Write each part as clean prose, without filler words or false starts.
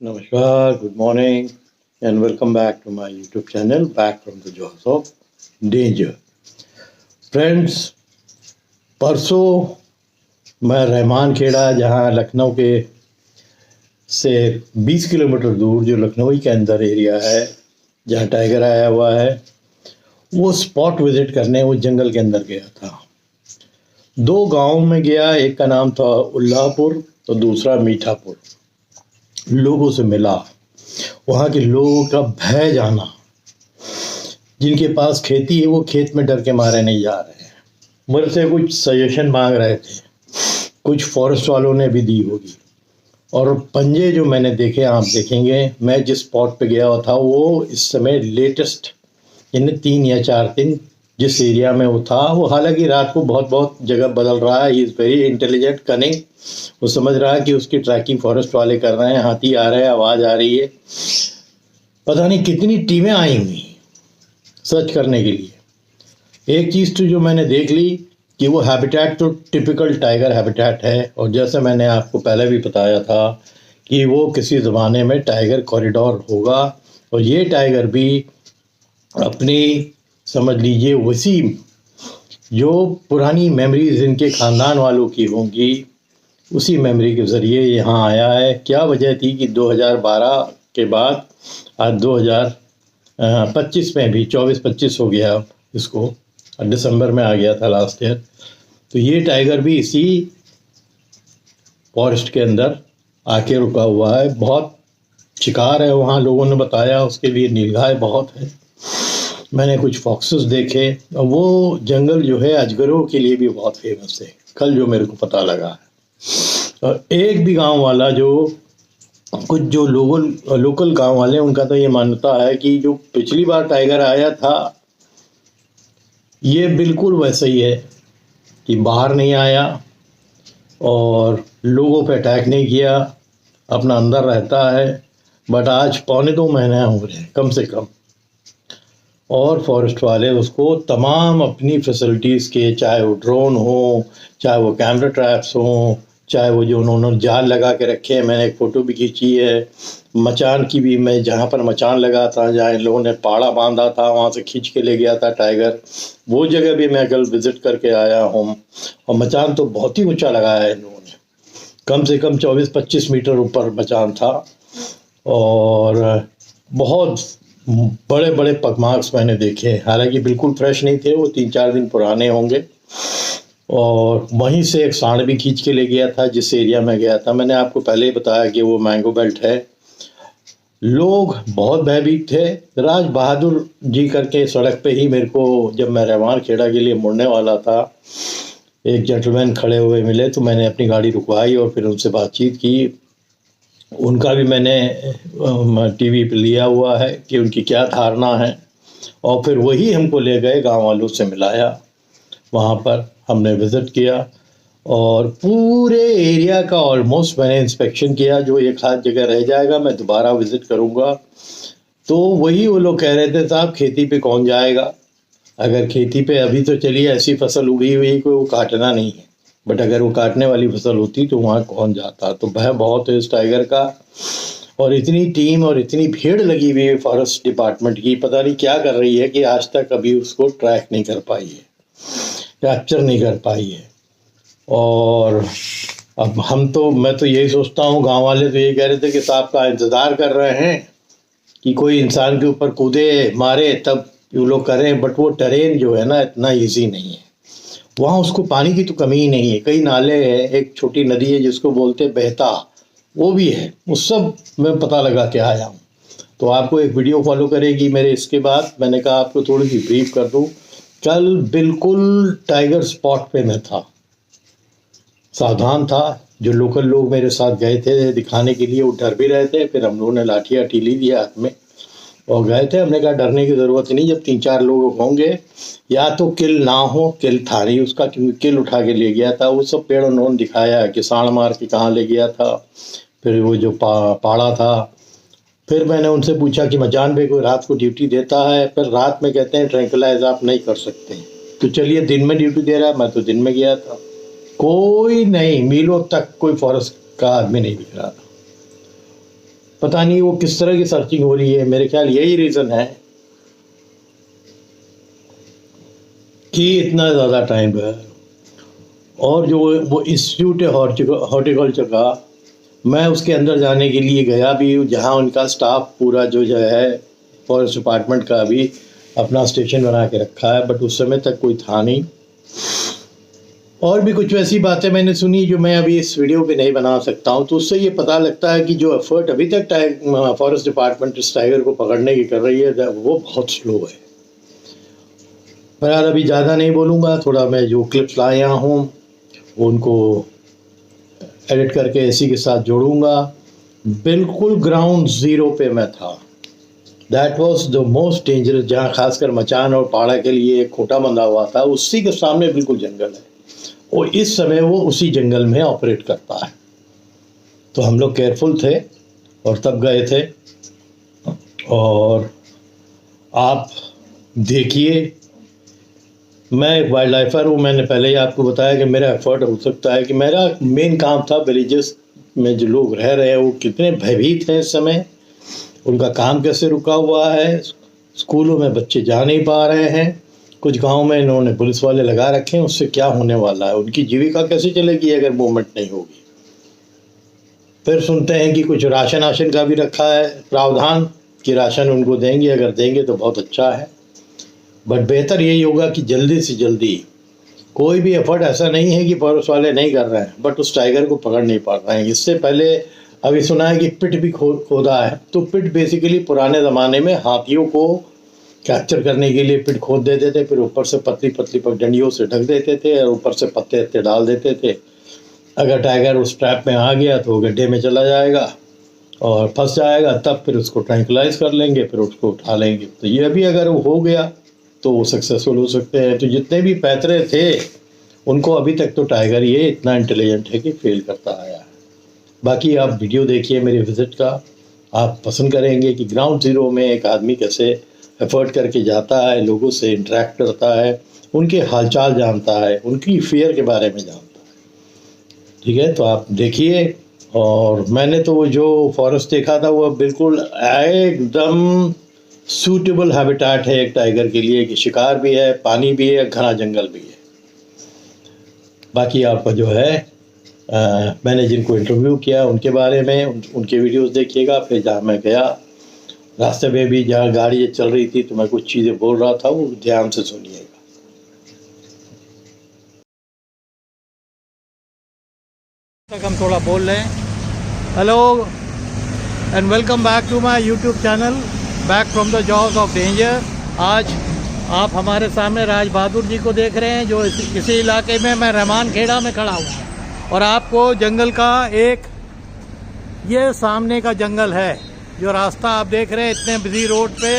Namaskar, good morning, and welcome back to my YouTube channel, Back from the Jaws of Danger. Friends, परसों मैं रहमान खेड़ा, जहाँ लखनऊ के से 20 kilometre दूर जो लखनऊ के अंदर एरिया है, जहाँ टाइगर आया हुआ है, वो स्पॉट विजिट करने उस जंगल के अंदर गया था। 2 गांव में गया, एक का नाम था उल्लाहपुर तो दूसरा मीठापुर। लोगों से मिला, वहाँ के लोगों का भय जाना। जिनके पास खेती है वो खेत में डर के मारे नहीं जा रहे हैं। मेरे से कुछ सजेशन मांग रहे थे, कुछ फॉरेस्ट वालों ने भी दी होगी। और पंजे जो मैंने देखे, आप देखेंगे, मैं जिस स्पॉट पे गया था वो इस समय लेटेस्ट, यानी 3 या 4 दिन जिस एरिया में वो था, वो हालांकि रात को बहुत बहुत जगह बदल रहा है। He is very intelligent, cunning. वो समझ रहा है कि उसकी ट्रैकिंग फॉरेस्ट वाले कर रहे हैं, हाथी आ रहे हैं, आवाज़ आ रही है। पता नहीं कितनी टीमें आई हुई सर्च करने के लिए। एक चीज़ तो जो मैंने देख ली कि वो हैबिटेट तो टिपिकल टाइगर हैबिटेट है। और जैसे मैंने आपको पहले भी बताया था कि वो किसी ज़माने में टाइगर कॉरिडोर होगा। और ये टाइगर भी अपनी, समझ लीजिए, वसीम जो पुरानी मेमोरीज इनके ख़ानदान वालों की होंगी, उसी मेमोरी के ज़रिए यहाँ आया है। क्या वजह थी कि 2012 के बाद आज 2025 में भी 24-25 हो गया इसको, दिसंबर में आ गया था लास्ट ईयर। तो ये टाइगर भी इसी फॉरेस्ट के अंदर आके रुका हुआ है। बहुत शिकार है वहाँ, लोगों ने बताया, उसके लिए नीलगाय बहुत है। मैंने कुछ फॉक्सेस देखे। और वो जंगल जो है अजगरों के लिए भी बहुत फेमस है, कल जो मेरे को पता लगा है। और एक भी गांव वाला, जो कुछ जो लोकल गांव वाले, उनका तो ये मान्यता है कि जो पिछली बार टाइगर आया था ये बिल्कुल वैसा ही है कि बाहर नहीं आया और लोगों पे अटैक नहीं किया, अपना अंदर रहता है। बट आज 2.25 महीने हो रहे हैं कम से कम। और फॉरेस्ट वाले उसको तमाम अपनी फैसिलिटीज़ के, चाहे वो ड्रोन हो, चाहे वो कैमरा ट्रैप्स हों, चाहे वो जो उन्होंने जाल लगा के रखे हैं, मैंने एक फ़ोटो भी खींची है। मचान की भी, मैं जहाँ पर मचान लगा था, जहाँ इन लोगों ने पाड़ा बांधा था, वहाँ से खींच के ले गया था टाइगर। वो जगह भी मैं कल विज़िट करके आया हूँ। और मचान तो बहुत ही ऊँचा लगाया है इन लोगों ने, कम से कम 24-25 मीटर ऊपर मचान था। और बहुत बड़े बड़े पगमार्क्स मैंने देखे, हालांकि बिल्कुल फ्रेश नहीं थे, वो 3-4 दिन पुराने होंगे। और वहीं से एक सांड भी खींच के ले गया था जिस एरिया में गया था। मैंने आपको पहले ही बताया कि वो मैंगो बेल्ट है। लोग बहुत भयभीत थे। राज बहादुर जी करके सड़क पे ही मेरे को, जब मैं रहमान खेड़ा के लिए मुड़ने वाला था, एक जेंटलमैन खड़े हुए मिले, तो मैंने अपनी गाड़ी रुकवाई और फिर उनसे बातचीत की। उनका भी मैंने टीवी पे लिया हुआ है कि उनकी क्या धारणा है। और फिर वही हमको ले गए, गांव वालों से मिलाया, वहाँ पर हमने विज़िट किया। और पूरे एरिया का ऑलमोस्ट मैंने इंस्पेक्शन किया। जो एक आध जगह रह जाएगा मैं दोबारा विज़िट करूँगा। तो वही वो लोग कह रहे थे, साहब खेती पे कौन जाएगा। अगर खेती पे अभी तो चलिए ऐसी फसल उगी हुई को वो काटना नहीं है, बट अगर वो काटने वाली फसल होती तो वहाँ कौन जाता। तो भय बहुत है इस टाइगर का। और इतनी टीम और इतनी भीड़ लगी हुई है फॉरेस्ट डिपार्टमेंट की, पता नहीं क्या कर रही है कि आज तक अभी उसको ट्रैक नहीं कर पाई है, कैप्चर नहीं कर पाई है। और अब मैं तो यही सोचता हूँ, गांव वाले तो ये कह रहे थे कि साहब का इंतज़ार कर रहे हैं कि कोई इंसान के ऊपर कूदे मारे तब वो लोग करें। बट वो टेरेन जो है ना, इतना ईजी नहीं है वहाँ। उसको पानी की तो कमी ही नहीं है। कई नाले हैं, एक छोटी नदी है जिसको बोलते हैं बहता, वो भी है। उस सब मैं पता लगा के आया हूँ। तो आपको एक वीडियो फॉलो करेगी मेरे इसके बाद। मैंने कहा आपको थोड़ी सी ब्रीफ कर दूँ। कल बिल्कुल टाइगर स्पॉट पे मैं था, सावधान था। जो लोकल लोग मेरे साथ गए थे दिखाने के लिए, वो डर भी रहे थे। फिर हम लोगों ने लाठियाँ टीली दिया हाथ में और गए थे। हमने कहा डरने की ज़रूरत नहीं, जब 3-4 लोग होंगे, या तो किल ना हो, किल था नहीं उसका, क्योंकि किल उठा के ले गया था। वो सब पेड़ उन्होंने दिखाया कि सांड मार के कहाँ ले गया था। फिर वो जो पाड़ा था। फिर मैंने उनसे पूछा कि मचान पे कोई रात को ड्यूटी देता है। फिर रात में कहते हैं ट्रैंकुलाइज आप नहीं कर सकते। तो चलिए दिन में ड्यूटी दे रहा है, मैं तो दिन में गया था। कोई नहीं, मीलों तक कोई फॉरेस्ट का आदमी नहीं दिख रहा था। पता नहीं वो किस तरह की सर्चिंग हो रही है। मेरे ख्याल यही रीज़न है कि इतना ज़्यादा टाइम है। और जो वो इंस्टीट्यूट है हॉर्टिकल्चर का, मैं उसके अंदर जाने के लिए गया भी, जहाँ उनका स्टाफ पूरा जो है फॉरेस्ट डिपार्टमेंट का भी अपना स्टेशन बना के रखा है, बट उस समय तक कोई था नहीं। और भी कुछ वैसी बातें मैंने सुनी जो मैं अभी इस वीडियो पे नहीं बना सकता हूँ। तो उससे ये पता लगता है कि जो एफर्ट अभी तक फॉरेस्ट डिपार्टमेंट इस टाइगर को पकड़ने की कर रही है वो बहुत स्लो है। पर यार अभी ज़्यादा नहीं बोलूँगा, थोड़ा मैं जो क्लिप्स लाया हूँ उनको एडिट करके इसी के साथ जोड़ूँगा। बिल्कुल ग्राउंड ज़ीरो पे मैं था। That was the most dangerous, जहाँ खासकर मचान और पाड़ा के लिए एक खूंटा बंधा हुआ था, उसी के सामने बिल्कुल जंगल है और इस समय वो उसी जंगल में ऑपरेट करता है। तो हम लोग केयरफुल थे और तब गए थे। और आप देखिए, मैं एक वाइल्ड लाइफर हूँ। मैंने पहले ही आपको बताया कि मेरा एफर्ट हो सकता है कि मेरा मेन काम था विलेजेस में जो लोग रह रहे हैं वो कितने भयभीत हैं इस समय, उनका काम कैसे रुका हुआ है, स्कूलों में बच्चे जा नहीं पा रहे हैं, कुछ गांव में इन्होंने पुलिस वाले लगा रखे हैं, उससे क्या होने वाला है, उनकी जीविका कैसे चलेगी अगर मूवमेंट नहीं होगी। फिर सुनते हैं कि कुछ राशन का भी रखा है प्रावधान कि राशन उनको देंगे, अगर देंगे तो बहुत अच्छा है। बट बेहतर यही होगा कि जल्दी से जल्दी, कोई भी एफर्ट ऐसा नहीं है कि फॉरेस्ट वाले नहीं कर रहे हैं, बट उस टाइगर को पकड़ नहीं पा रहे हैं। इससे पहले अभी सुना है कि पिट भी खोदा है। तो पिट बेसिकली पुराने ज़माने में हाथियों को कैप्चर करने के लिए पिट खोद देते थे, फिर ऊपर से पतली पतली पगडंडियों से ढक देते थे और ऊपर से पत्ते वत्ते डाल देते थे। अगर टाइगर उस ट्रैप में आ गया तो गड्ढे में चला जाएगा और फंस जाएगा, तब फिर उसको ट्रैंकुलाइज कर लेंगे, फिर उसको उठा लेंगे। तो ये भी अगर वो हो गया तो वो सक्सेसफुल हो सकते हैं। तो जितने भी पैतरे थे उनको अभी तक तो टाइगर ये इतना इंटेलिजेंट है कि फेल करता आया है। बाकी आप वीडियो देखिए मेरे विज़िट का, आप पसंद करेंगे कि ग्राउंड ज़ीरो में एक आदमी कैसे एफर्ट करके जाता है, लोगों से इंटरेक्ट करता है, उनके हालचाल जानता है, उनकी फेयर के बारे में जानता है। ठीक है, तो आप देखिए। और मैंने तो वो जो फॉरेस्ट देखा था वो बिल्कुल एकदम सूटेबल हैबिटेट है एक टाइगर के लिए, कि शिकार भी है, पानी भी है, घना जंगल भी है। बाकी आपका जो है मैंने जिनको इंटरव्यू किया उनके बारे में उनके वीडियोस देखिएगा। फिर जहाँ मैं गया रास्ते में भी जहाँ गाड़ी चल रही थी तो मैं कुछ चीज़ें बोल रहा था, वो ध्यान से सुनिएगा। तक हम थोड़ा बोल रहे हैं। Hello and welcome back to my YouTube channel back from the jaws of danger. आज आप हमारे सामने राज बहादुर जी को देख रहे हैं, जो इसी इलाके में मैं रहमान खेड़ा में खड़ा हूँ। और आपको जंगल का एक ये सामने का जंगल है, जो रास्ता आप देख रहे हैं इतने बिजी रोड पे,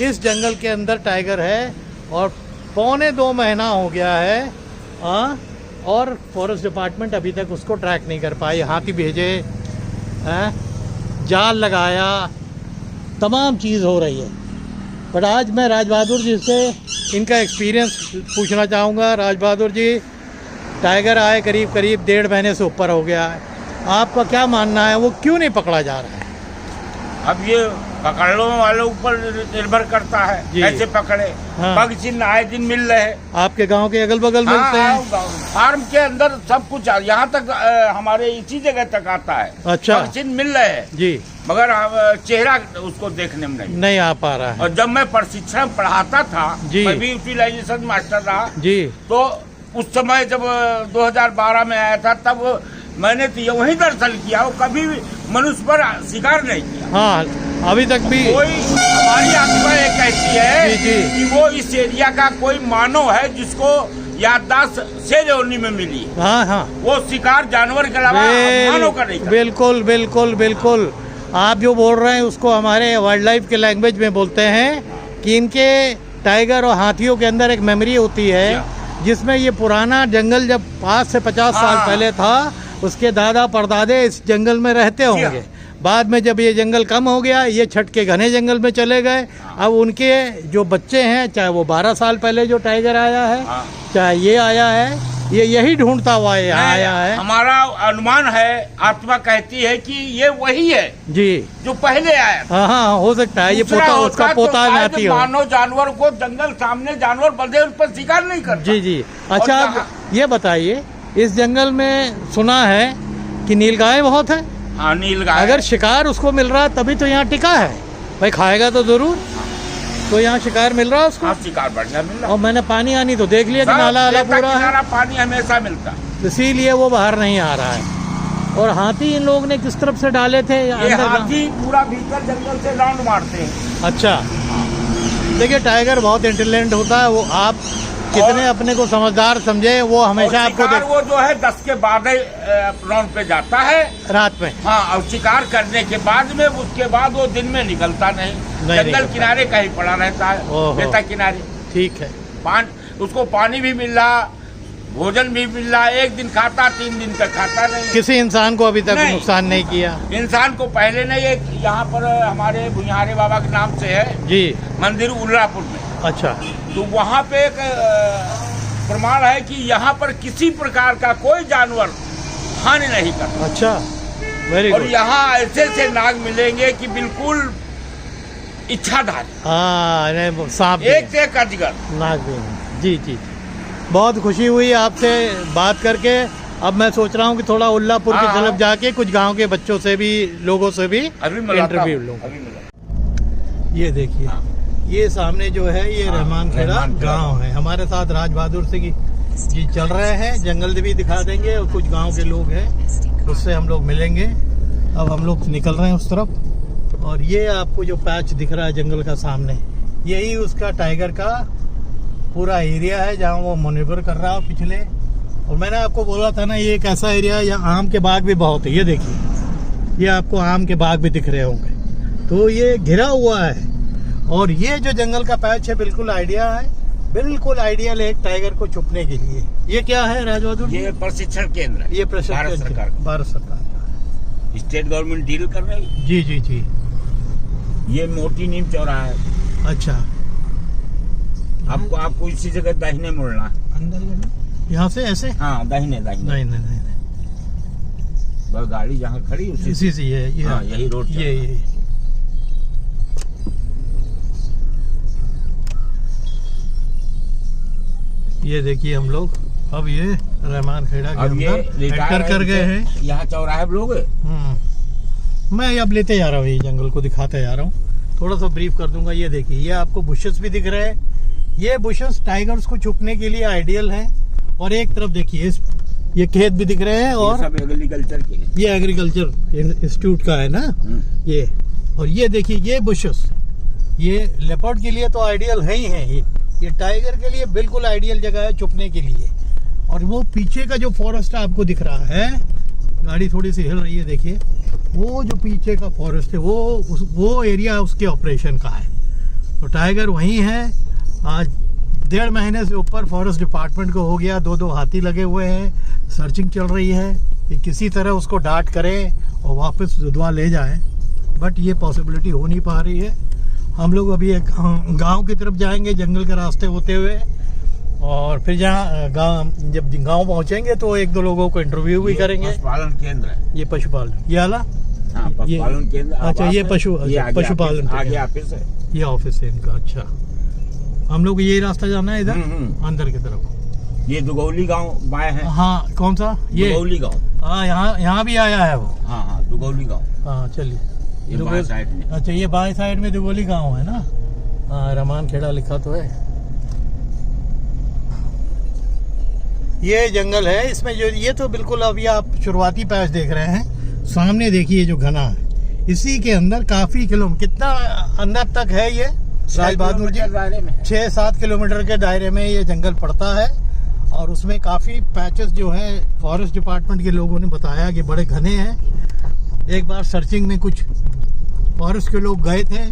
इस जंगल के अंदर टाइगर है। और 1.25 महीना हो गया है और फॉरेस्ट डिपार्टमेंट अभी तक उसको ट्रैक नहीं कर पाई। हाथी भेजे, जाल लगाया, तमाम चीज़ हो रही है। बट आज मैं राज बहादुर जी से इनका एक्सपीरियंस पूछना चाहूँगा। राज बहादुर जी, टाइगर आए करीब 1.5 महीने से ऊपर हो गया है, आपका क्या मानना है, वो क्यों नहीं पकड़ा जा रहा है? अब ये पकड़ने वालों ऊपर निर्भर करता है कैसे पकड़े। हाँ। पग चिन्ह आए दिन मिल रहे हैं आपके गांव के अगल बगल मिलते हैं। फार्म के अंदर सब कुछ यहाँ तक हमारे इसी जगह तक आता है। अच्छा, पग चिन्ह मिल रहे हैं जी, मगर चेहरा उसको देखने में नहीं आ पा रहा है। और जब मैं प्रशिक्षण पढ़ाता था, मैं भी यूटिलाइजेशन मास्टर रहा जी, तो उस समय जब 2012 में आया था, तब मैंने तो वही दर्शन किया, वो कभी भी मनुष्य पर शिकार नहीं किया। हाँ, अभी तक भी कोई हमारी आत्मा ये कहती है जी, जी, कि वो इस एरिया का कोई मानव है जिसको याददाश्त शेरनी में मिली। हाँ, वो शिकार जानवर के अलावा मानव का नहीं। बिल्कुल बिल्कुल बिल्कुल, आप जो बोल रहे हैं उसको हमारे वाइल्ड लाइफ के लैंग्वेज में बोलते हैं कि इनके टाइगर और हाथियों के अंदर एक मेमोरी होती है, जिसमें ये पुराना जंगल जब 5 से 50 साल पहले था, उसके दादा परदादे इस जंगल में रहते होंगे। बाद में जब ये जंगल कम हो गया, ये छट के घने जंगल में चले गए। अब उनके जो बच्चे हैं, चाहे वो 12 साल पहले जो टाइगर आया है, चाहे ये आया है, ये यही ढूंढता हुआ आया है। हमारा अनुमान है, आत्मा कहती है कि ये वही है जी जो पहले आया। हाँ, हो सकता है ये पोता, उसका पोता नाती हो। मानव जानवर को जंगल सामने जानवर बंधे उस पर शिकार नहीं करता। जी। अच्छा, ये बताइए, इस जंगल में सुना है कि नीलगाय बहुत है। हाँ, नीलगाय। अगर शिकार उसको मिल रहा तभी तो यहाँ टिका है भाई, खाएगा तो जरूर। तो यहाँ शिकार मिल रहा है उसको। हाँ, शिकार बढ़िया मिल रहा। और मैंने पानी आनी तो देख लिया कि नाला पूरा है, पानी हमेशा मिलता, इसीलिए वो बाहर नहीं आ रहा है। और हाथी इन लोगों ने किस तरफ से डाले थे? ये हाथी पूरा भीतर जंगल से राउंड मारते हैं। अच्छा, देखिए टाइगर बहुत इंटेलिजेंट होता है, वो आप कितने अपने को समझदार समझे, वो हमेशा आपको वो जो है 10 के बाद राउंड पे जाता है रात में। हाँ, और शिकार करने के बाद में, उसके बाद वो दिन में निकलता नहीं, जंगल किनारे कहीं पड़ा रहता है, बेता किनारे। ठीक है, उसको पानी भी मिल रहा, भोजन भी मिल रहा, एक दिन खाता, 3 दिन तक खाता नहीं। किसी इंसान को अभी तक नुकसान नहीं किया। इंसान को पहले नहीं, एक यहाँ पर हमारे भुइयारे बाबा के नाम से है जी मंदिर उल्लापुर में। अच्छा, तो वहाँ पे एक प्रमाण है कि यहाँ पर किसी प्रकार का कोई जानवर हानि नहीं करता। अच्छा, वेरी और यहाँ ऐसे नाग मिलेंगे कि बिल्कुल इच्छाधारी। हाँ, सांप एक से एक अजगर नाग भी। जी, बहुत खुशी हुई आपसे बात करके। अब मैं सोच रहा हूँ कि थोड़ा उल्लापुर की तरफ जाके कुछ गांव के बच्चों से भी, लोगों से भी इंटरव्यू लूँ। ये देखिए, ये सामने जो है ये रहमान खेड़ा गांव है। हमारे साथ राज बहादुर सिंह जी चल रहे हैं, जंगल भी दिखा देंगे और कुछ गांव के लोग हैं, उससे हम लोग मिलेंगे। अब हम लोग निकल रहे हैं उस तरफ, और ये आपको जो पैच दिख रहा है जंगल का सामने, यही उसका टाइगर का पूरा एरिया है जहाँ वो मैन्यूवर कर रहा है पिछले। और मैंने आपको बोला था ना, ये एक ऐसा एरिया है यहाँ आम के बाग भी बहुत है। ये देखिए, ये आपको आम के बाग भी दिख रहे होंगे। तो ये घिरा हुआ है, और ये जो जंगल का पैच है बिल्कुल आइडिया है, बिल्कुल आइडियल है एक टाइगर को छुपने के लिए। ये क्या है राजबहादुर? ये प्रशिक्षण केंद्र है, ये भारत सरकार का स्टेट गवर्नमेंट डील कर रही है। जी। ये मोती नीम चौराहा है। अच्छा, आपको इसी जगह दाहिने मुड़ना है, अंदर यहाँ से ऐसे। हाँ, दाहिने। बस गाड़ी जहाँ खड़ी इसी से ये यही रोड। ये ये देखिए, हम लोग अब ये रहमान खेड़ा के अंदर एंटर कर गए हैं। यहाँ चौराहे लोग। मैं अब लेते जा रहा हूँ, ये जंगल को दिखाते जा रहा हूँ, थोड़ा सा ब्रीफ कर दूंगा। ये देखिए, ये आपको बुशेस भी दिख रहे हैं। ये बुशेस टाइगर्स को छुपने के लिए आइडियल हैं। और एक तरफ देखिए, ये खेत भी दिख रहे हैं, और सब एग्रीकल्चर के, ये एग्रीकल्चर इंस्टीट्यूट का है ना ये। और ये देखिए, ये बुशेस, ये लेपर्ड के लिए तो आइडियल है ही है, ये टाइगर के लिए बिल्कुल आइडियल जगह है छुपने के लिए। और वो पीछे का जो फॉरेस्ट आपको दिख रहा है, गाड़ी थोड़ी सी हिल रही है, देखिए, वो जो पीछे का फॉरेस्ट है वो एरिया उसके ऑपरेशन का है। तो टाइगर वहीं है। आज 1.5 महीने से ऊपर फॉरेस्ट डिपार्टमेंट को हो गया, 2 हाथी लगे हुए हैं, सर्चिंग चल रही है कि किसी तरह उसको डांट करें और वापस दुधवा ले जाए, बट ये पॉसिबिलिटी हो नहीं पा रही है। हम लोग अभी एक गांव की तरफ जाएंगे जंगल के रास्ते होते हुए, और फिर जब गांव पहुंचेंगे तो 1-2 लोगों को इंटरव्यू भी करेंगे। पशुपालन केंद्र है ये, पशुपालन, ये आला पशुपालन केंद्र। अच्छा, ये पशुपालन आगे ऑफिस है, ये ऑफिस है इनका। अच्छा, हम लोग यही रास्ता जाना है इधर अंदर की तरफ। ये दुगौली गांव बाएं है। हाँ, कौन सा? ये दुगौली गांव। हाँ, यहाँ भी आया है वो। हाँ, दुगौली गांव। हाँ, चलिए, ये बाएं साइड में। अच्छा, ये बाएं साइड में दुगौली गांव है ना। हाँ, रहमान खेड़ा लिखा तो है। ये जंगल है, इसमें जो ये तो बिल्कुल अभी आप शुरुआती पैच देख रहे हैं। सामने देखिए जो घना है, इसी के अंदर काफी किलोमीटर, कितना अंदर तक है ये राज बहादुर जी? 6-7 किलोमीटर के दायरे में ये जंगल पड़ता है। और उसमें काफी पैचेस जो है फॉरेस्ट डिपार्टमेंट के लोगों ने बताया कि बड़े घने हैं। एक बार सर्चिंग में कुछ फॉरेस्ट के लोग गए थे,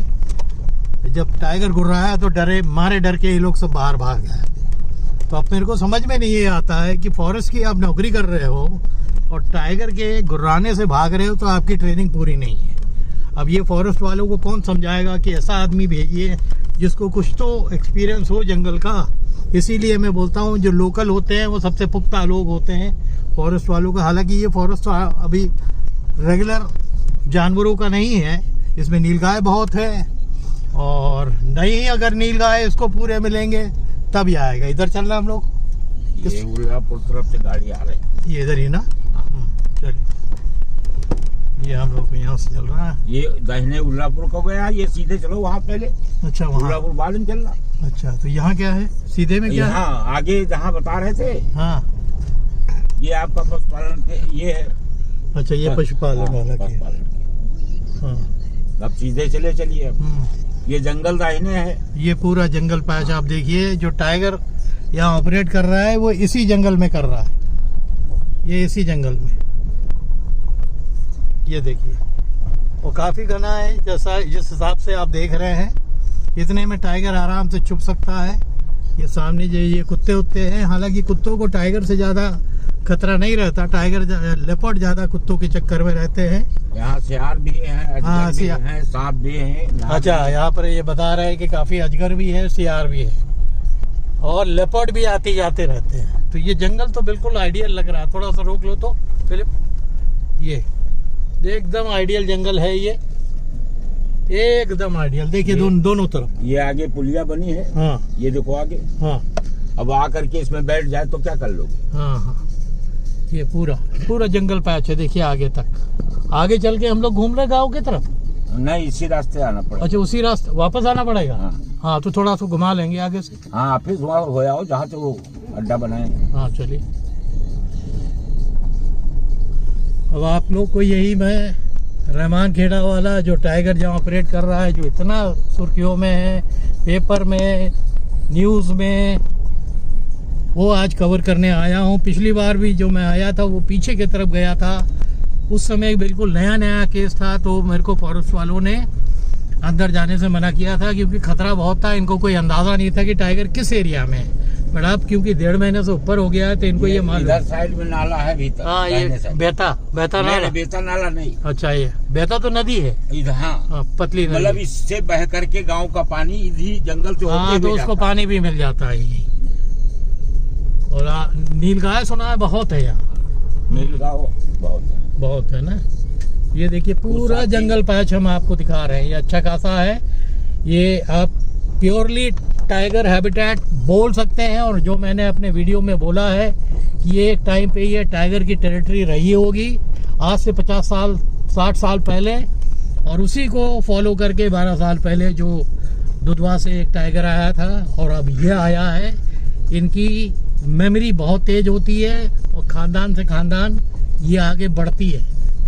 जब टाइगर गुर्राया तो डर के ये लोग सब बाहर भाग गए। तो अब मेरे को समझ में नहीं ये आता है कि फॉरेस्ट की आप नौकरी कर रहे हो और टाइगर के गुर्राने से भाग रहे हो, तो आपकी ट्रेनिंग पूरी नहीं है। अब ये फॉरेस्ट वालों को कौन समझाएगा कि ऐसा आदमी भेजिए जिसको कुछ तो एक्सपीरियंस हो जंगल का। इसीलिए मैं बोलता हूँ जो लोकल होते हैं वो सबसे पुख्ता लोग होते हैं फॉरेस्ट वालों का। हालांकि ये फॉरेस्ट अभी रेगुलर जानवरों का नहीं है, इसमें नीलगाय बहुत है, और नहीं अगर नीलगाय इसको पूरे मिलेंगे तब ही आएगा। इधर चल रहे हम लोग, ये उल्लापुर तरफ से गाड़ी आ रही है, ये इधर ही ना। चलिए, ये हम लोग यहाँ से चल रहा है। ये दाहिने उल्लापुर को गया, ये सीधे चलो वहाँ पहले। अच्छा, वहाँ उल्लापुर बाद में चलना। अच्छा, तो यहाँ क्या है सीधे में? क्या है आगे जहाँ बता रहे थे? हाँ, ये आपका पशुपालन के ये है। अच्छा, ये पशुपालन वाला के। हाँ, अब सीधे चलिए। ये जंगल दाहिने है। ये पूरा जंगल पैच आप देखिए। जो टाइगर यहाँ ऑपरेट कर रहा है वो इसी जंगल में कर रहा है, ये इसी जंगल में। ये देखिए, वो काफी घना है, जैसा जिस हिसाब से आप देख रहे हैं। इतने में टाइगर आराम से छुप सकता है। ये सामने जो ये कुत्ते उत्ते हैं, हालांकि कुत्तों को टाइगर से ज्यादा खतरा नहीं रहता। टाइगर लेपर्ड ज्यादा कुत्तों के चक्कर में रहते हैं। यहाँ सियार भी है, हाँ, सियार है, सांप भी है। अच्छा, यहाँ पर ये बता रहे हैं कि काफी अजगर भी है, सियार भी है, और लेपर्ड भी आते जाते रहते हैं। तो ये जंगल तो बिल्कुल आइडियल लग रहा है। थोड़ा सा रोक लो तो फिलिप। ये एकदम आइडियल जंगल है, ये एकदम आइडियल। देखिए दोनों तरफ ये आगे पुलिया बनी है। हाँ, ये देखो आगे। हाँ, अब आकर के इसमें बैठ जाए तो क्या कर लोगे? हाँ हाँ, ये पूरा जंगल पैच है। देखिए आगे तक। आगे चल के हम लोग घूम रहे गाँव की तरफ? नहीं, इसी रास्ते आना पड़ेगा। अच्छा, उसी रास्ते वापस आना पड़ेगा। हाँ, तो थोड़ा सा घुमा लेंगे आगे से। हाँ, फिर वहाँ हो आओ जहाँ से वो अड्डा बनाए। हाँ, चलिए। अब आप लोग को यही मैं रहमान खेड़ा वाला जो टाइगर जहाँ ऑपरेट कर रहा है, जो इतना सुर्खियों में है, पेपर में, न्यूज़ में, वो आज कवर करने आया हूँ। पिछली बार भी जो मैं आया था वो पीछे की तरफ गया था। उस समय बिल्कुल नया केस था, तो मेरे को फॉरेस्ट वालों ने अंदर जाने से मना किया था क्योंकि खतरा बहुत था। इनको कोई अंदाजा नहीं था कि टाइगर किस एरिया में है। बट अब क्योंकि 1.5 महीने से ऊपर हो गया है तो इनको ये मालूम। इधर साइड में नाला है भीतर। हाँ, ये बेता नाला। बेता नाला नहीं। अच्छा, ये बेता तो नदी है इधर। हाँ, पतली नदी। मतलब इससे बह करके गांव का पानी इसी जंगल से होते हुए तो उसको पानी भी मिल जाता है यही। और नीलगाय सुना है बहुत है यहाँ। नीलगाय बहुत है ना। ये देखिए पूरा जंगल पैच हम आपको दिखा रहे हैं। ये अच्छा खासा है। ये आप प्योरली टाइगर हैबिटेट बोल सकते हैं। और जो मैंने अपने वीडियो में बोला है कि ये एक टाइम पे ये टाइगर की टेरिटरी रही होगी आज से 50 साल 60 साल पहले, और उसी को फॉलो करके 12 साल पहले जो दुधवा से एक टाइगर आया था और अब ये आया है। इनकी मेमोरी बहुत तेज होती है और खानदान से खानदान ये आगे बढ़ती है।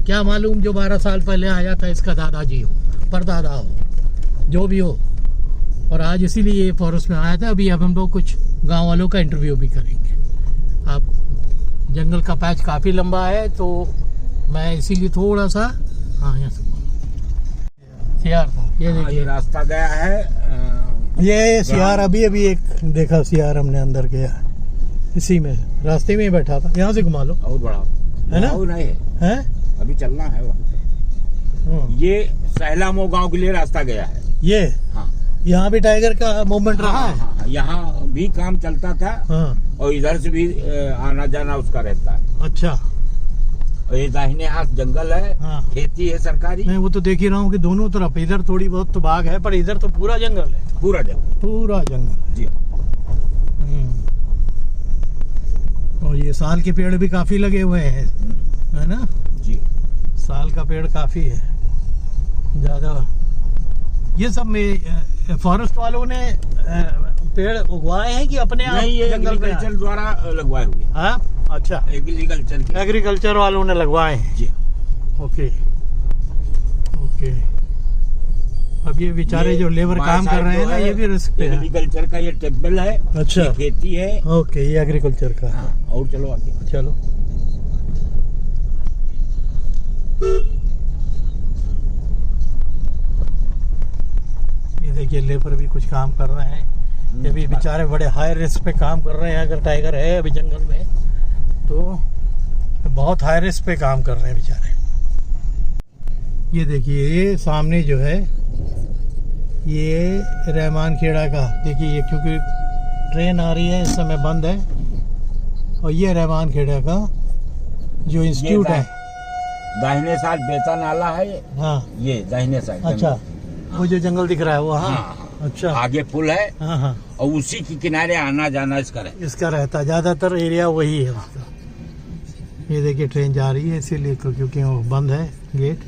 क्या मालूम जो 12 साल पहले आया था इसका दादाजी हो, परदादा हो, जो भी हो। और आज इसीलिए ये फॉरेस्ट में आया था। अभी अब हम लोग कुछ गांव वालों का इंटरव्यू भी करेंगे। अब जंगल का पैच काफ़ी लंबा है तो मैं इसीलिए थोड़ा सा यहाँ से सियार था। ये देखिए रास्ता गया है। ये सियार अभी एक देखा सियार हमने अंदर गया इसी में, रास्ते में ही बैठा था। यहाँ से घुमा लो। बहुत बड़ा है ना? नहीं है, अभी चलना है वहाँ। ये सहलामो गांव के लिए रास्ता गया है। ये हाँ, यहाँ भी टाइगर का मूवमेंट रहा है। हाँ, यहाँ भी काम चलता था। हाँ। और इधर से भी आना जाना उसका रहता है। अच्छा, और ये दाहिने हाथ जंगल है। हाँ। खेती है सरकारी। मैं वो तो देख ही रहा हूँ कि दोनों तरफ, इधर थोड़ी बहुत तो बाग है पर इधर तो पूरा जंगल है। पूरा जंगल जी। और ये साल के पेड़ भी काफी लगे हुए हैं, है ना जी। साल का पेड़ काफी है ज्यादा। ये सब में फॉरेस्ट वालों ने पेड़ उगवाए हैं कि अपने आप एग्रीकल्चर द्वारा लगवाए हुए? हाँ, अच्छा, एग्रीकल्चर वालों ने लगवाए हैं जी। ओके। अब ये बेचारे जो लेबर काम कर रहे हैं ना, ये भी रिस्क पे है। एग्रीकल्चर का ये टेबल है। अच्छा, खेती है। ओके, ये एग्रीकल्चर का। हाँ, और चलो आगे चलो। ये देखिए लेबर भी कुछ काम कर रहे हैं। ये भी बेचारे बड़े हाई रिस्क पे काम कर रहे हैं। अगर टाइगर है अभी जंगल में तो बहुत हाई रिस्क पे काम कर रहे हैं बेचारे। ये देखिए ये सामने जो है ये रहमान खेड़ा का, देखिए ये क्योंकि ट्रेन आ रही है इस समय बंद है, और ये रहमान खेड़ा का जो इंस्टीट्यूट है दाहिने साइड बेता नाला है। हाँ ये दाहिने साइड। अच्छा वो जो जंगल दिख रहा है वो। हाँ, हाँ। अच्छा आगे पुल है। हाँ हाँ और उसी के किनारे आना जाना इसका रहता ज्यादातर एरिया वही है उसका। ये देखिए ट्रेन जा रही है इसीलिए क्योंकि वो बंद है गेट।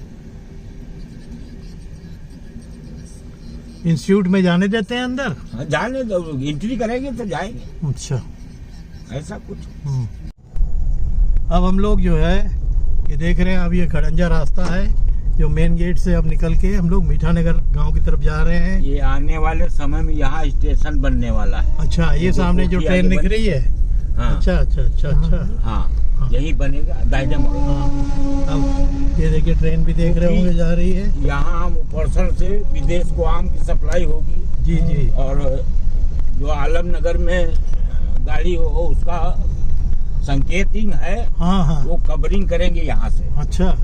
इंस्टीट्यूट में जाने देते हैं अंदर? जाने दो, एंट्री करेंगे तो जाएंगे। अच्छा ऐसा कुछ। अब हम लोग जो है ये देख रहे हैं, अब ये खड़ंजा रास्ता है जो मेन गेट से अब निकल के हम लोग मीठानगर गांव की तरफ जा रहे हैं। ये आने वाले समय में यहाँ स्टेशन बनने वाला है। अच्छा ये सामने जो ट्रेन निकल रही है। हाँ। अच्छा अच्छा अच्छा अच्छा हाँ यही बनेगा दाहिने मोड़। अब ये देखिए ट्रेन भी देख रहे होंगे जा रही है। यहाँ हम ऊपर से विदेश को आम की सप्लाई होगी। जी जी। और जो आलमनगर में गाड़ी हो उसका संकेतिंग है। हाँ हाँ वो कवरिंग करेंगे यहाँ से। अच्छा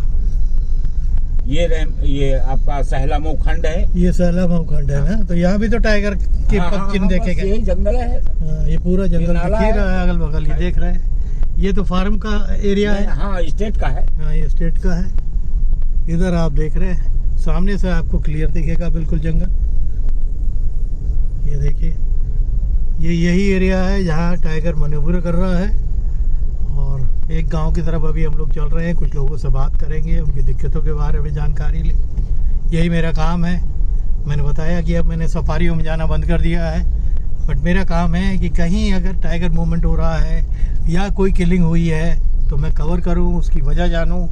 ये आपका सहलामो खंड है। ये सहलामो खंड है ना, तो यहाँ भी तो टाइगर के पग चिन्ह देखे गए। यही जंगल है। ये पूरा जंगल दिख ही रहा है अगल बगल। ये देख रहे हैं ये तो फार्म का एरिया है। हाँ स्टेट का है। हाँ ये स्टेट का है। इधर आप देख रहे हैं सामने से आपको क्लियर दिखेगा बिल्कुल जंगल। ये देखिए ये यही एरिया है जहाँ टाइगर मनूवर कर रहा है। और एक गांव की तरफ अभी हम लोग चल रहे हैं, कुछ लोगों से बात करेंगे, उनकी दिक्कतों के बारे में जानकारी ले। यही मेरा काम है। मैंने बताया कि अब मैंने सफारियों में जाना बंद कर दिया है, बट मेरा काम है कि कहीं अगर टाइगर मूवमेंट हो रहा है या कोई किलिंग हुई है तो मैं कवर करूं, उसकी वजह जानूं,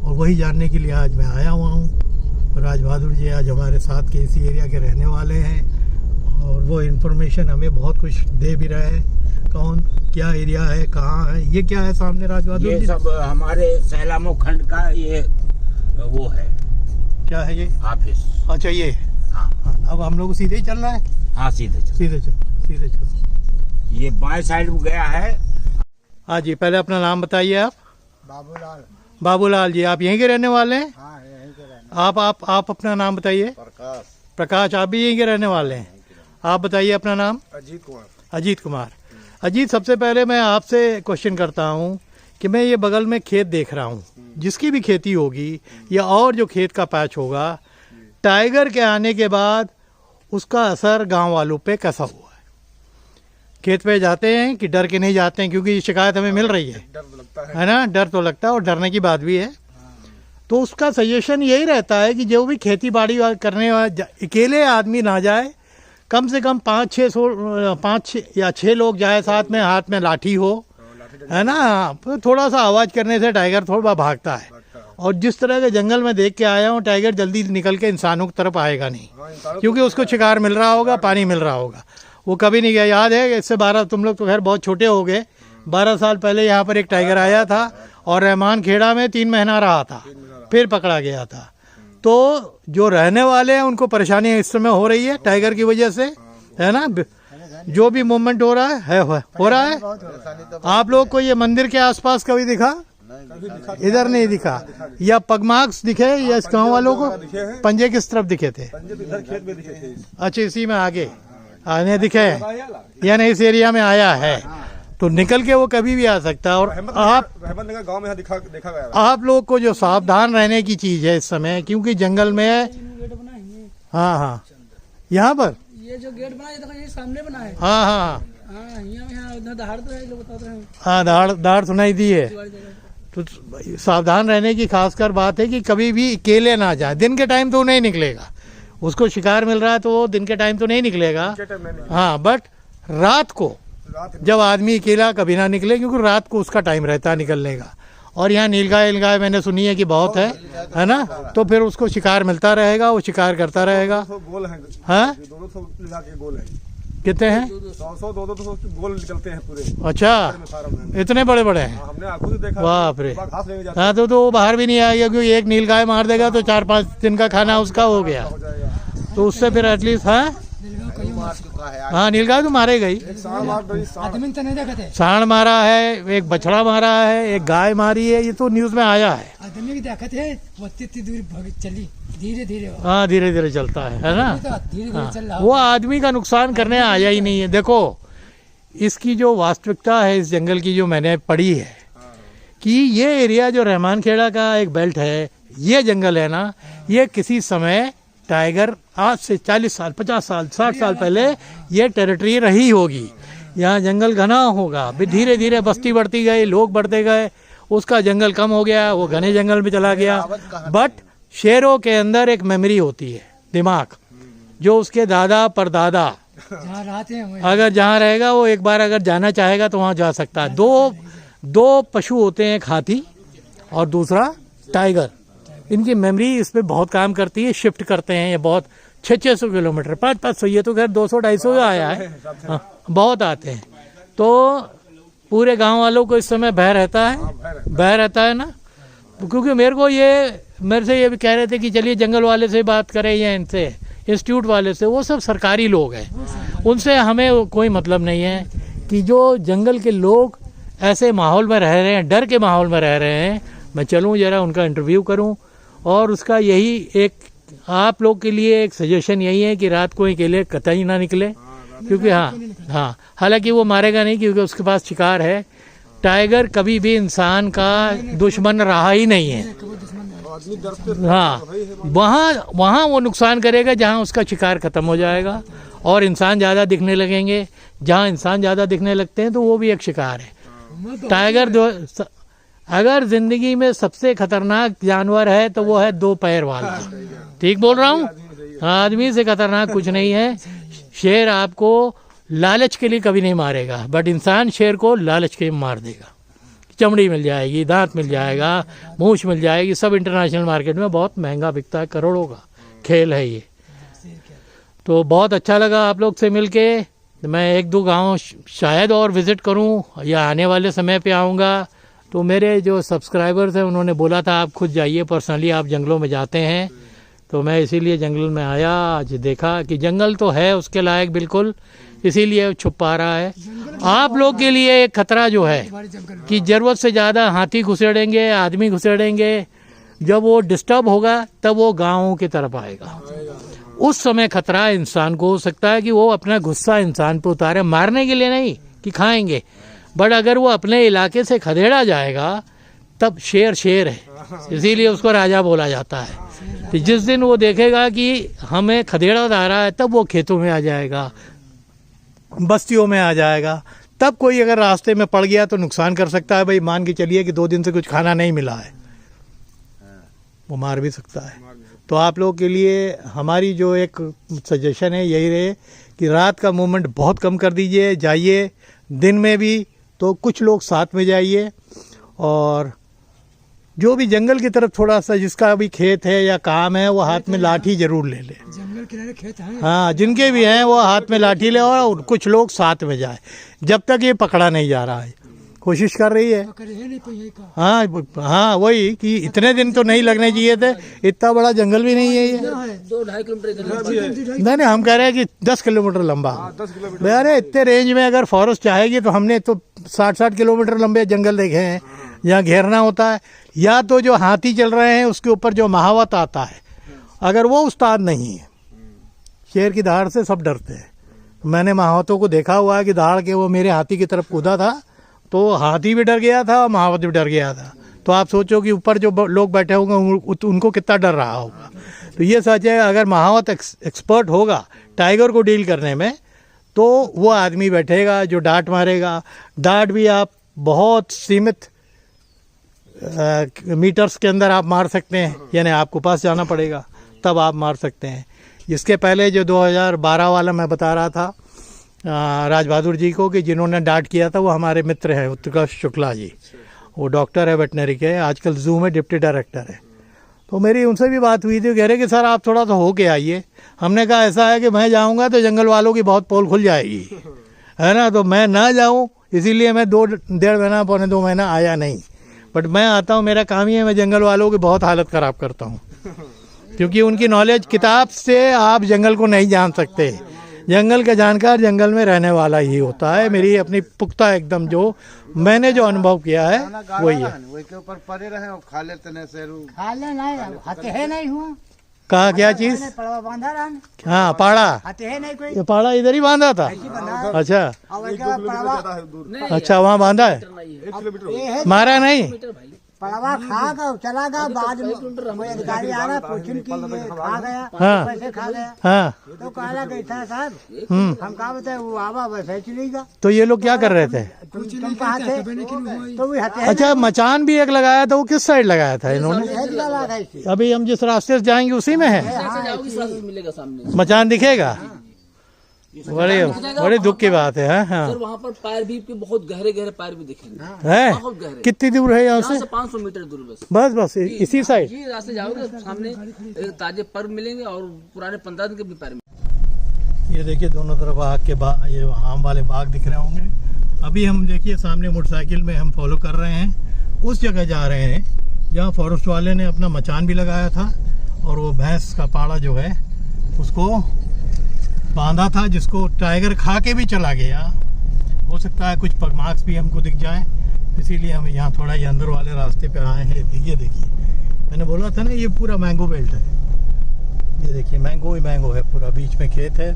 और वही जानने के लिए आज मैं आया हुआ हूं। राज बहादुर जी आज हमारे साथ के इसी एरिया के रहने वाले हैं और वो इन्फॉर्मेशन हमें बहुत कुछ दे भी रहे हैं। कौन क्या एरिया है, कहाँ है, ये क्या है सामने राज बहादुर जी? ये सब हमारे सहलामो खंड का ये वो है। क्या है ये? ऑफिस। अच्छा ये। हाँ। अब हम लोग सीधे ही चल रहा है? हाँ सीधे चलो। सीधे चलो सीधे चलो। ये बाएं साइड में गया है। हाँ जी पहले अपना नाम बताइए आप। बाबूलाल। बाबूलाल जी आप यहीं के रहने वाले हैं? हाँ यहीं के रहने। आप अपना नाम बताइए। प्रकाश। प्रकाश आप भी यहीं के रहने वाले हैं? आप बताइए अपना नाम। अजीत कुमार। अजीत कुमार। अजीत सबसे पहले मैं आपसे क्वेश्चन करता हूँ कि मैं ये बगल में खेत देख रहा हूँ, जिसकी भी खेती होगी या और जो खेत का पैच होगा, टाइगर के आने के बाद उसका असर गांव वालों पे कैसा हुआ है? खेत पे जाते हैं कि डर के नहीं जाते हैं? क्योंकि ये शिकायत हमें मिल रही है। डर तो लगता है ना, डर तो लगता है और डरने की बात भी है। तो उसका सजेशन यही रहता है कि जो भी खेती बाड़ी करने वाला अकेले आदमी ना जाए, कम से कम 5 या 6 लोग जाए साथ में, हाथ में लाठी हो, है ना। थोड़ा सा आवाज़ करने से टाइगर थोड़ा भागता है। और जिस तरह के जंगल में देख के आया हूँ, टाइगर जल्दी निकल के इंसानों की तरफ आएगा नहीं, क्योंकि उसको शिकार मिल रहा होगा, पानी मिल रहा होगा। वो कभी नहीं गया। याद है इससे 12, तुम लोग तो खैर बहुत छोटे हो गए, 12 साल पहले यहाँ पर एक टाइगर आया था और रहमान खेड़ा में 3 महीना रहा था, फिर पकड़ा गया था। तो जो रहने वाले हैं उनको परेशानी इस समय हो रही है टाइगर की वजह से, है ना। जो भी मूवमेंट हो रहा है हो रहा है। आप लोग को ये मंदिर के आसपास कभी दिखा? इधर नहीं दिखा। या पगमार्क्स दिखे या इस गाँव वालों को? पंजे किस तरफ दिखे थे? अच्छा इसी में आगे आने दिखे, यानी इस एरिया में आया है, तो निकल के वो कभी भी आ सकता है। और आप गांव में देखा गया। आप लोग को जो सावधान रहने की चीज है इस समय, क्योंकि जंगल में। हाँ हाँ यहाँ पर ये जो गेट बना है ये सामने बना है। हाँ हाँ यहाँ दहाड़ तो है, लोग बताते हैं। हाँ दाढ़ सुनाई दी है। तो सावधान रहने की खासकर बात है कि कभी भी अकेले ना जाए। दिन के टाइम तो नहीं निकलेगा, उसको शिकार मिल रहा है तो वो दिन के टाइम तो नहीं निकलेगा। हाँ बट रात को जब आदमी अकेला कभी ना निकले, क्योंकि रात को उसका टाइम रहता है निकलने का। और यहाँ नीलगाय मैंने सुनी है कि बहुत है ना, तो फिर उसको शिकार मिलता रहेगा, वो शिकार करता रहेगा। हाँ गोल है। कितने हैं? 100-200 गोल निकलते हैं पूरे। अच्छा इतने बड़े बड़े हैं? हमने आंखों से देखा। बाप रे। हाँ तो वो बाहर भी नहीं आएगा, क्योंकि एक नीलगाय मार देगा तो 4-5 दिन का खाना उसका हो गया। तो उससे फिर एटलीस्ट। हाँ हाँ नीलगाय तो मारेगा ही। आदमी तो नहीं देखते, सांड मारा है, एक बछड़ा मारा है, एक गाय मारी है, ये तो न्यूज में आया है। आदमी की देखते है वो इतनी दूर चली धीरे धीरे, हाँ धीरे धीरे चलता है ना। धीरे धीरे चल रहा। वो आदमी का नुकसान करने आया ही नहीं है। देखो इसकी जो वास्तविकता है इस जंगल की, जो मैंने पढ़ी है कि ये एरिया जो रहमान खेड़ा का एक बेल्ट है, ये जंगल है ना, ये किसी समय टाइगर आज से 40 साल 50 साल 60 साल पहले ये टेरिटरी रही होगी। यहाँ जंगल घना होगा, धीरे धीरे बस्ती बढ़ती गई, लोग बढ़ते गए, उसका जंगल कम हो गया, वो घने जंगल में चला गया। बट शेरों के अंदर एक मेमोरी होती है, दिमाग, जो उसके दादा परदादा जहाँ रहते हैं अगर जहाँ रहेगा वो एक बार अगर जाना चाहेगा तो वहाँ जा सकता है। दो पशु होते हैं, एक हाथी और दूसरा टाइगर। इनकी मेमोरी इस पे बहुत काम करती है, शिफ्ट करते हैं ये बहुत 600 किलोमीटर 500 ये तो खैर 200-250 आया है, हाँ, बहुत आते हैं। तो पूरे गांव वालों को इस समय भय रहता है ना, क्योंकि मेरे से ये भी कह रहे थे कि चलिए जंगल वाले से बात करें या इनसे इंस्टीट्यूट वाले से, वो सब सरकारी लोग हैं, उनसे हमें कोई मतलब नहीं है। कि जो जंगल के लोग ऐसे माहौल में रह रहे हैं, डर के माहौल में रह रहे हैं, मैं चलूँ जरा उनका इंटरव्यू करूँ। और उसका यही एक आप लोग के लिए एक सजेशन यही है कि रात को अकेले कतई ना निकले, क्योंकि हाँ हालांकि वो मारेगा नहीं क्योंकि उसके पास शिकार है। टाइगर कभी भी इंसान का दुश्मन रहा ही नहीं है। हाँ, वहाँ वो नुकसान करेगा जहाँ उसका शिकार खत्म हो जाएगा और इंसान ज़्यादा दिखने लगेंगे। जहाँ इंसान ज़्यादा दिखने लगते हैं तो वो भी एक शिकार है। टाइगर अगर जिंदगी में सबसे खतरनाक जानवर है तो वो है 2 पैर वाला। ठीक बोल रहा हूँ? आदमी से खतरनाक कुछ नहीं है। शेर आपको लालच के लिए कभी नहीं मारेगा, बट इंसान शेर को लालच के मार देगा। चमड़ी मिल जाएगी, दांत मिल जाएगा, मूछ मिल जाएगी, सब इंटरनेशनल मार्केट में बहुत महंगा बिकता है, करोड़ों का खेल है ये। तो बहुत अच्छा लगा आप लोग से मिलके। मैं 1-2 गांव शायद और विज़िट करूं या आने वाले समय पे आऊँगा। तो मेरे जो सब्सक्राइबर्स हैं उन्होंने बोला था आप खुद जाइए, पर्सनली आप जंगलों में जाते हैं, तो मैं इसीलिए जंगल में आया। आज देखा कि जंगल तो है उसके लायक बिल्कुल, इसीलिए छुपा रहा है। आप लोग के लिए एक खतरा जो है कि ज़रूरत से ज़्यादा हाथी घुसेड़ेंगे, आदमी घुसेड़ेंगे, जब वो डिस्टर्ब होगा तब वो गाँवों की तरफ आएगा। उस समय खतरा इंसान को हो सकता है कि वो अपना गुस्सा इंसान पे उतारे, मारने के लिए नहीं कि खाएंगे, बट अगर वो अपने इलाके से खदेड़ा जाएगा तब शेर है, इसीलिए उसको राजा बोला जाता है। तो जिस दिन वो देखेगा कि हमें खदेड़ा जा रहा है तब वो खेतों में आ जाएगा, बस्तियों में आ जाएगा। तब कोई अगर रास्ते में पड़ गया तो नुकसान कर सकता है। भाई मान के चलिए कि 2 दिन से कुछ खाना नहीं मिला है, वो मार भी सकता है। तो आप लोगों के लिए हमारी जो एक सजेशन है यही रहे कि रात का मूवमेंट बहुत कम कर दीजिए, जाइए दिन में भी तो कुछ लोग साथ में जाइए। और जो भी जंगल की तरफ थोड़ा सा जिसका भी खेत है या काम है वो हाथ में लाठी जरूर ले ले। जंगल किनारे खेत है, हाँ जिनके भी हैं वो हाथ में लाठी ले और कुछ लोग साथ में जाए जब तक ये पकड़ा नहीं जा रहा है। कोशिश कर रही है। हाँ वही कि इतने दिन तो नहीं लगने चाहिए थे, इतना बड़ा जंगल भी नहीं है ये। 2-2.5 किलोमीटर नहीं हम कह रहे हैं कि 10 किलोमीटर लंबा। अरे इतने रेंज में अगर फॉरेस्ट चाहेगी तो हमने तो 60-60 किलोमीटर लंबे जंगल देखे हैं यहाँ घेरना होता है। या तो जो हाथी चल रहे हैं उसके ऊपर जो महावत आता है, अगर वो उस्ताद नहीं है, शेर की दहाड़ से सब डरते हैं। मैंने महावतों को देखा हुआ है कि दहाड़ के वो मेरे हाथी की तरफ कूदा था तो हाथी भी डर गया था, महावत भी डर गया था। तो आप सोचो कि ऊपर जो लोग बैठे होंगे उनको कितना डर रहा होगा। तो ये सच है, अगर महावत एक्सपर्ट होगा टाइगर को डील करने में तो वो आदमी बैठेगा जो डांट मारेगा। डांट भी आप बहुत सीमित मीटर्स के अंदर आप मार सकते हैं, यानी आपको पास जाना पड़ेगा तब आप मार सकते हैं। इसके पहले जो 2012 वाला मैं बता रहा था राज बहादुर जी को कि जिन्होंने डांट किया था वो हमारे मित्र हैं उत्कर्ष शुक्ला जी, वो डॉक्टर है वेटनरी के, आजकल जू में डिप्टी डायरेक्टर है। तो मेरी उनसे भी बात हुई थी, कह रहे कि सर आप थोड़ा सा होके आइए। हमने कहा ऐसा है कि मैं जाऊंगा तो जंगल वालों की बहुत पोल खुल जाएगी, है ना, तो मैं ना जाऊं इसीलिए मैं 1.5 महीना 2 महीना आया नहीं। बट मैं आता हूं, मेरा काम ही है, मैं जंगल वालों की बहुत हालत ख़राब करता हूं क्योंकि उनकी नॉलेज, किताब से आप जंगल को नहीं जान सकते, जंगल का जानकार जंगल में रहने वाला ही होता है। मेरी अपनी पुख्ता एकदम जो मैंने जो अनुभव किया है वही है। वही के ऊपर पड़े रहे और खा लेते हैं शेरू। खा ले नहीं हाथे है नहीं हुआ कहा क्या चीज? पड़वा बांधा रहा हाँ पाड़ा, हाथे है नहीं कोई ये पाड़ा इधर ही बांधा था। अच्छा और उसके बाद पड़वा दूर अच्छा वहाँ बांधा है, 1 किलोमीटर ये है मारा नहीं? पड़वा खा गया चला गया बाद में कोई अधिकारी आ रहा पूछन की ये खा गया हाँ। पैसे खा गया हाँ तो कहला कैसा साहब हम कहा बताए वो आवा वैसे चली गया तो ये लोग क्या कर रहे थे? तुम कहा थे तो वो हते अच्छा मचान भी एक लगाया था, वो किस साइड लगाया था इन्होंने? लगा था इसे अभी हम जिस रास्ते से जाएंगे उसी में है मिलेगा सामने मचान दिखेगा। बड़े बड़े दुख की बात है। हाँ सर वहाँ पर पैर भी बहुत गहरे गहरे पैर भी दिखेंगे है। बहुत गहरे। कितनी दूर है यहाँ यहाँ से? से 500 मीटर दूर बस। बस इसी साइड। ये रास्ते जाओगे सामने ताजे पर्व मिलेंगे और पुराने 15 दिन के भी पैर मिलेंगे। ये देखिए दोनों तरफ आग के बाग, ये आम वाले बाग दिख रहे होंगे। अभी हम देखिए सामने मोटरसाइकिल में हम फॉलो कर रहे हैं, उस जगह जा रहे हैं जहाँ फॉरेस्ट वाले ने अपना मचान भी लगाया था और वो भैंस का पाड़ा जो है उसको बांधा था, जिसको टाइगर खा के भी चला गया। हो सकता है कुछ पगमार्क्स भी हमको दिख जाए, इसीलिए हम यहाँ थोड़ा ये अंदर वाले रास्ते पे आए हैं। ये देखिए मैंने बोला था ना ये पूरा मैंगो बेल्ट है। ये देखिए मैंगो ही मैंगो है, पूरा बीच में खेत है।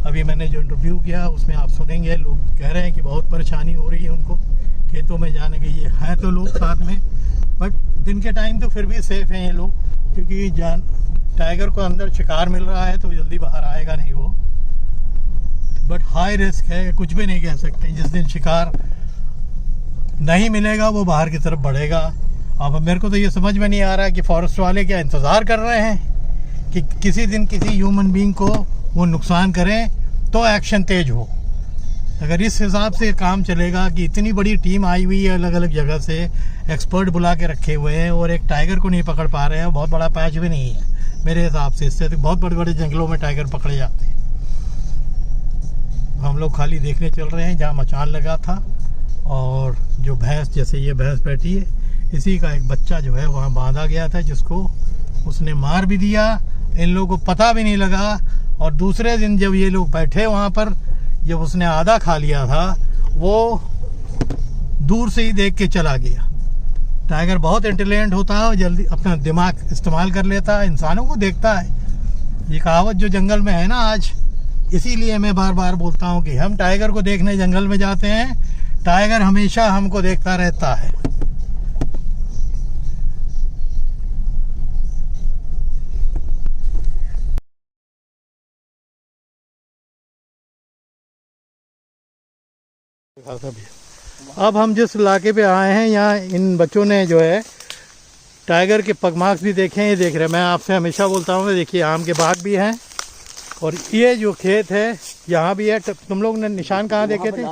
अभी मैंने जो इंटरव्यू किया उसमें आप सुनेंगे, लोग कह रहे हैं कि बहुत परेशानी हो रही है उनको खेतों में जाने की। ये है तो लोग साथ में, बट दिन के टाइम तो फिर भी सेफ हैं ये लोग, क्योंकि टाइगर को अंदर शिकार मिल रहा है तो जल्दी बाहर आएगा नहीं वो। बट हाई रिस्क है, कुछ भी नहीं कह सकते। जिस दिन शिकार नहीं मिलेगा वो बाहर की तरफ बढ़ेगा। अब मेरे को तो ये समझ में नहीं आ रहा है कि फॉरेस्ट वाले क्या इंतज़ार कर रहे हैं कि किसी दिन किसी ह्यूमन बीइंग को वो नुकसान करें तो एक्शन तेज हो। अगर इस हिसाब से काम चलेगा कि इतनी बड़ी टीम आई हुई है अलग अलग जगह से, एक्सपर्ट बुला के रखे हुए हैं और एक टाइगर को नहीं पकड़ पा रहे हैं, बहुत बड़ा पैच भी नहीं है मेरे हिसाब से। इससे तो बहुत बड़े बड़े जंगलों में टाइगर पकड़े जाते हैं। हम लोग खाली देखने चल रहे हैं जहाँ मचान लगा था, और जो भैंस, जैसे ये भैंस बैठी है, इसी का एक बच्चा जो है वहाँ बांधा गया था, जिसको उसने मार भी दिया। इन लोगों को पता भी नहीं लगा। और दूसरे दिन जब ये लोग बैठे वहाँ पर, जब उसने आधा खा लिया था, वो दूर से ही देख के चला गया। टाइगर बहुत इंटेलिजेंट होता है और जल्दी अपना दिमाग इस्तेमाल कर लेता है, इंसानों को देखता है। ये कहावत जो जंगल में है ना आज, इसीलिए मैं बार बार बोलता हूँ कि हम टाइगर को देखने जंगल में जाते हैं, टाइगर हमेशा हमको देखता रहता है। अब हम जिस इलाके पे आए हैं यहाँ इन बच्चों ने जो है टाइगर के पगमार्क्स भी देखे हैं। ये देख रहे हैं, मैं आपसे हमेशा बोलता हूँ, देखिए आम के बाग भी हैं और ये जो खेत है यहाँ भी है। तुम लोग ने निशान कहाँ देखे थे?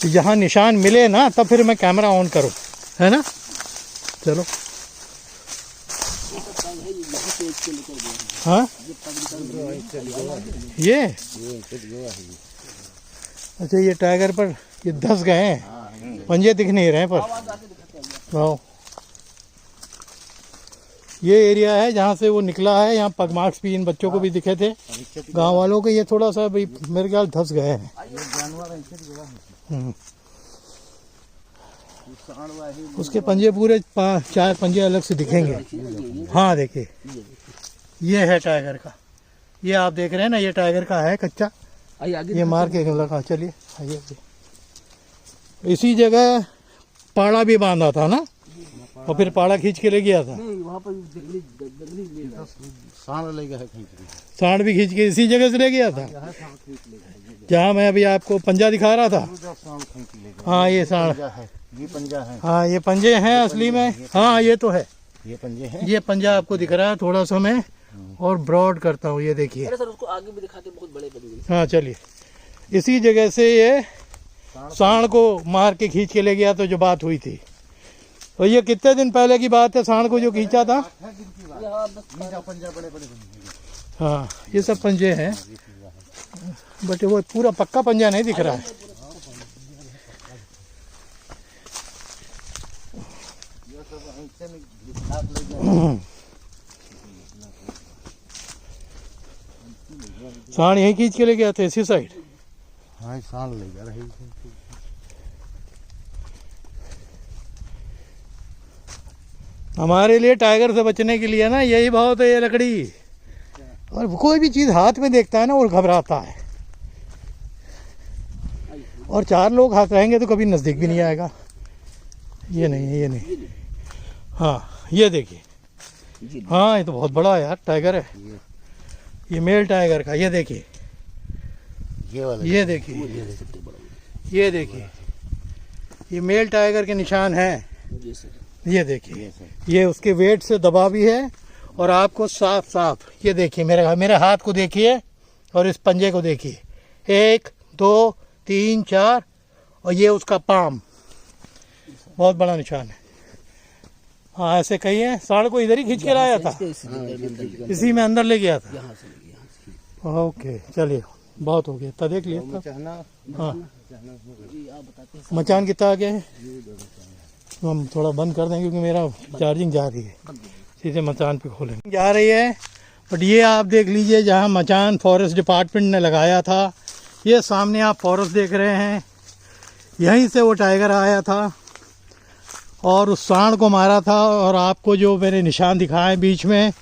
यहाँ निशान मिले ना तब फिर मैं कैमरा ऑन करूँ, है ना? चलो हाँ ये अच्छा, ये टाइगर पर ये धंस गए हैं, पंजे दिख नहीं रहे पर। वाह, ये एरिया है जहाँ से वो निकला है। यहाँ पगमार्क्स भी इन बच्चों को भी दिखे थे गांव वालों के। ये थोड़ा सा भी मेरे ख्याल धंस गए हैं। उसके पंजे पूरे 4 पंजे अलग से दिखेंगे। हाँ देखिए, ये है टाइगर का। ये आप देख रहे हैं ना, ये टाइगर का है कच्चा। ये मार के लगा। चलिए आइए। इसी जगह पाड़ा भी बांधा था ना, और फिर पाड़ा खींच के ले गया था। वहाँ पर सांड भी खींच के इसी जगह से ले गया था जहाँ मैं अभी आपको पंजा दिखा रहा था। हाँ ये सांड, ये पंजा है। हाँ ये पंजे हैं असली में। हाँ ये तो है, ये पंजे हैं। ये पंजा आपको दिख रहा है। थोड़ा सा मैं और ब्रॉड करता हूँ, ये देखिए। सर उसको आगे भी दिखाते, बहुत बड़े बड़े। हाँ चलिए, इसी जगह से ये सांड को मार के खींच के ले गया तो जो बात हुई थी। और ये कितने दिन पहले की बात है, सांड को जो खींचा था। हाँ ये सब पंजे हैं, बट वो पूरा पक्का पंजा नहीं दिख रहा है। सांड यहीं खींच के ले गया था इसी साइड। हाँ सांड ले जा रही। हमारे लिए टाइगर से बचने के लिए ना यही बहुत है ये लकड़ी। और कोई भी चीज़ हाथ में देखता है ना वो घबराता है। और 4 लोग हाथ रहेंगे तो कभी नज़दीक भी नहीं आएगा। ये नहीं, ये नहीं। हाँ ये देखिए, हाँ ये तो बहुत बड़ा है यार, टाइगर है ये, मेल टाइगर का। ये देखिए, ये देखिए, ये देखिए, ये मेल टाइगर के निशान हैं। ये देखिए, ये उसके वेट से दबा भी है। और आपको साफ साफ ये देखिए, मेरे हाथ को देखिए और इस पंजे को देखिए, 1 2 3 4, और ये उसका पाम, बहुत बड़ा निशान है। हाँ ऐसे कही है, सांड को इधर ही खींच के लाया था, इसी में अंदर ले गया था। ओके चलिए, बहुत हो गया, देख लिया। हाँ मचान कितना आगे है, हम थोड़ा बंद कर दें क्योंकि मेरा चार्जिंग जा रही है, सीधे मचान पे खोलेंगे जा रही है। बट ये आप देख लीजिए, जहाँ मचान फॉरेस्ट डिपार्टमेंट ने लगाया था, ये सामने आप फॉरेस्ट देख रहे हैं, यहीं से वो टाइगर आया था और उस सांड को मारा था। और आपको जो मैंने निशान दिखाए बीच में,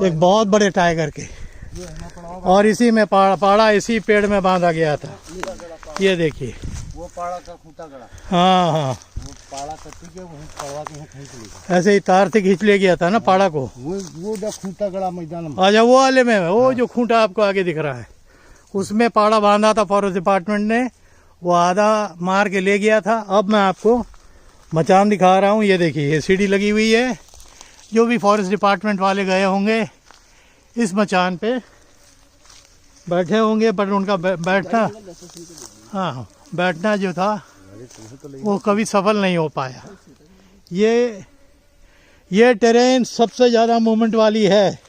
एक बहुत बड़े टाइगर के, और इसी में पाड़ा इसी पेड़ में बांधा गया था। ये देखिए वो पाड़ा का खूंटा गड़ा। हाँ हाँ, वो पाड़ा कट्टी के वहीं पड़वा के खींच लिया। ऐसे ही तार से खींच ले गया था ना पाड़ा को। वो जब खूंटा गड़ा मैदान में। अच्छा वो वाले में, वो जो खूंटा आपको आगे दिख रहा है, उसमें पाड़ा बांधा था फॉरेस्ट डिपार्टमेंट ने, वो आधा मार के ले गया था। अब मैं आपको मचान दिखा रहा हूँ। ये देखिए, ये सीढ़ी लगी हुई है। जो भी फॉरेस्ट डिपार्टमेंट वाले गए होंगे इस मचान पे बैठे होंगे, पर उनका बैठना, हाँ बैठना जो था वो कभी सफल नहीं हो पाया। ये टेरेन सबसे ज़्यादा मूवमेंट वाली है,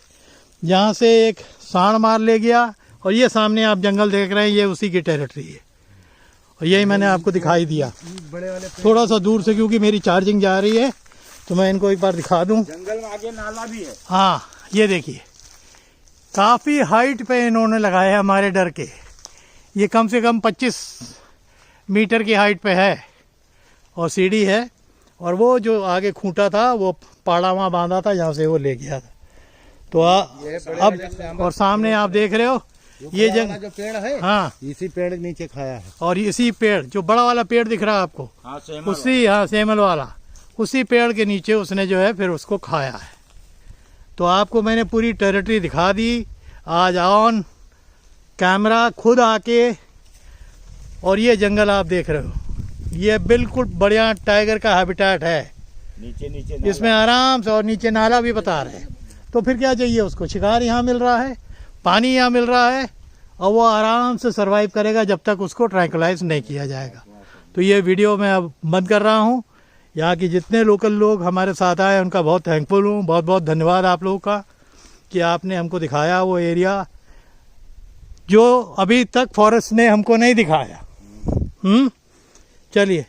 जहाँ से एक सांड मार ले गया। और ये सामने आप जंगल देख रहे हैं, ये उसी की टेरिटरी है। और यही मैंने आपको दिखाई दिया थोड़ा सा दूर से, क्योंकि मेरी चार्जिंग जा रही है, तो मैं इनको एक बार दिखा दूं। जंगल में आगे नाला भी है। हाँ ये देखिए, काफ़ी हाइट पे इन्होंने लगाया है हमारे डर के। ये कम से कम 25 मीटर की हाइट पे है और सीढ़ी है। और वो जो आगे खूंटा था वो पाड़ा वहाँ बांधा था, जहाँ से वो ले गया था। तो अब और सामने आप देख रहे हो ये जो पेड़ है, हाँ इसी पेड़ के नीचे खाया है। और इसी पेड़, जो बड़ा वाला पेड़ दिख रहा है आपको, उसी, हाँ सेमल वाला, उसी पेड़ के नीचे उसने जो है फिर उसको खाया है। तो आपको मैंने पूरी टेरिटरी दिखा दी आज ऑन कैमरा, खुद आके। और ये जंगल आप देख रहे हो, ये बिल्कुल बढ़िया टाइगर का हैबिटेट है। नीचे इसमें आराम से, और नीचे नाला भी बता रहे हैं। तो फिर क्या चाहिए उसको, शिकार यहाँ मिल रहा है, पानी यहाँ मिल रहा है, और वो आराम से सरवाइव करेगा जब तक उसको ट्रैंकुलाइज नहीं किया जाएगा। तो ये वीडियो मैं अब बंद कर रहा हूँ। यहाँ की जितने लोकल लोग हमारे साथ आए उनका बहुत थैंकफुल हूँ। बहुत बहुत धन्यवाद आप लोगों का कि आपने हमको दिखाया वो एरिया जो अभी तक फॉरेस्ट ने हमको नहीं दिखाया। चलिए।